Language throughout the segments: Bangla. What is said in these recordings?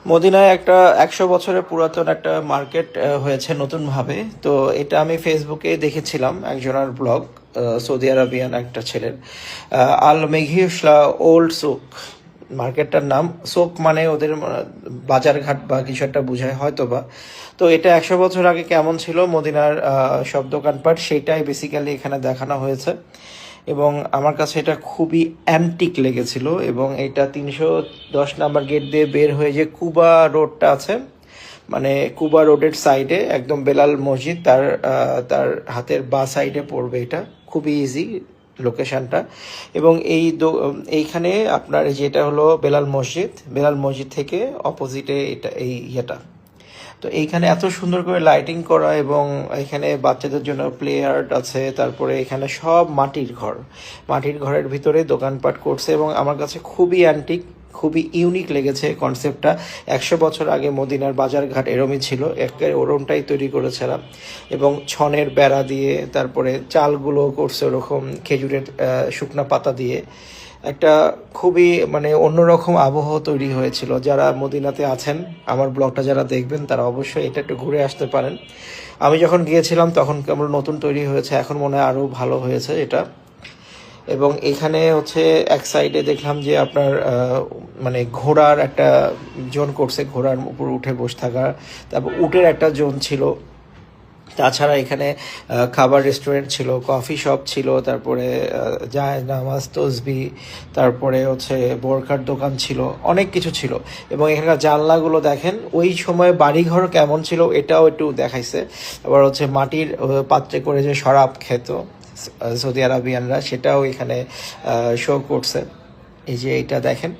মদিনায় একটা 100 বছরের পুরাতন একটা মার্কেট হয়েছে নতুনভাবে। তো এটা আমি ফেসবুকে দেখেছিলাম একজনের ব্লগ, সৌদি আরবিয়ান একটা ছেলের। আল মেঘিউসলা ওল্ড সোক মার্কেটটার নাম। সোক মানে ওদের বাজারঘাট বা কিছু একটা বোঝায় হয়তো বা। তো এটা 100 বছর আগে কেমন ছিল মদিনার সব দোকানপাট, সেটাই বেসিক্যালি এখানে দেখানো হয়েছে। এবং আমার কাছে এটা খুবই অ্যান্টিক লেগেছিল। এবং এটা 310 নম্বর গেট দিয়ে বের হয়ে যে কুবা রোডটা আছে, মানে কুবা রোডের সাইডে একদম বেলাল মসজিদ, তার হাতের বা সাইডে পড়বে। এটা খুবই ইজি লোকেশনটা। এবং এইখানে আপনার যেটা হলো বেলাল মসজিদ, বেলাল মসজিদ থেকে অপোজিটে এটা এই ইয়েটা। তো এইখানে এত সুন্দর করে লাইটিং করা, এবং এখানে বাচ্চাদের জন্য প্লে আর্ট আছে। তারপরে এখানে সব মাটির ঘরের ভিতরে দোকানপাট করছে। এবং আমার কাছে খুবই অ্যান্টিক, খুবই ইউনিক লেগেছে কনসেপ্টটা। 100 বছর আগে মদিনার বাজারঘাট এরমই ছিল, একেবারে ওরমটাই তৈরি করেছিলাম। এবং ছনের বেড়া দিয়ে, তারপরে চালগুলো করছে ওরকম খেজুরের শুকনা পাতা দিয়ে। একটা খুবই মানে অন্যরকম আবহ তৈরি হয়েছিল। যারা মদিনাতে আছেন, আমার ব্লগটা যারা দেখবেন, তারা অবশ্যই এটা একটু ঘুরে আসতে পারেন। আমি যখন গিয়েছিলাম তখন কেমন নতুন তৈরি হয়েছে, এখন মনে হয় আরও ভালো হয়েছে এটা। এবং এখানে হচ্ছে এক সাইডে দেখলাম যে আপনার মানে ঘোড়ার একটা জোন করছে, ঘোড়ার উপর উঠে বসে থাকা। তারপর উটের একটা জোন ছিল। তাছাড়া এখানে খাবার রেস্টুরেন্ট ছিল, কফি শপ ছিল, তারপরে জায় নামাজ তসবি, তারপরে হচ্ছে বোরখার দোকান ছিল, অনেক কিছু ছিল। এবং এখানকার জানলাগুলো দেখেন, ওই সময় বাড়িঘর কেমন ছিল এটাও একটু দেখাইছে। আবার হচ্ছে মাটির পাত্রে করে যে শরাব খেত সৌদি আরবিয়ানরা, সেটাও এখানে শো করছে। এই যে এইটা দেখেন,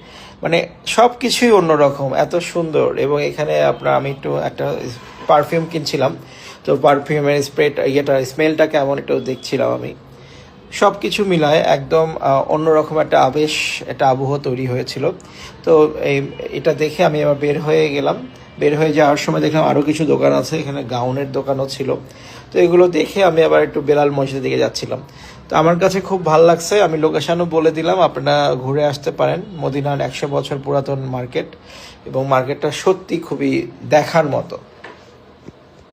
মানে সব কিছুই অন্যরকম, এত সুন্দর। এবং এখানে আমি একটু একটা পারফিউম কিনছিলাম। তো পারফিউমের ইয়েটা স্মেলটা কেমন একটু দেখছিলাম আমি। সব কিছু মিলায় একদম অন্যরকম একটা আবেশ, একটা আবহ তৈরি হয়েছিল। তো এটা দেখে আমি আবার বের হয়ে গেলাম। বের হয়ে যাওয়ার সময় দেখলাম আরও কিছু দোকান আছে, এখানে গাউনের দোকানও ছিল। তো এগুলো দেখে আমি আবার একটু বেলাল মসজিদের দিকে যাচ্ছিলাম। তো আমার কাছে খুব ভালো লাগছে, আমি লোকেশনও বলে দিলাম, আপনারা ঘুরে আসতে পারেন মদিনার 100 বছর পুরাতন মার্কেট। এবং মার্কেটটা সত্যি খুবই দেখার মতো।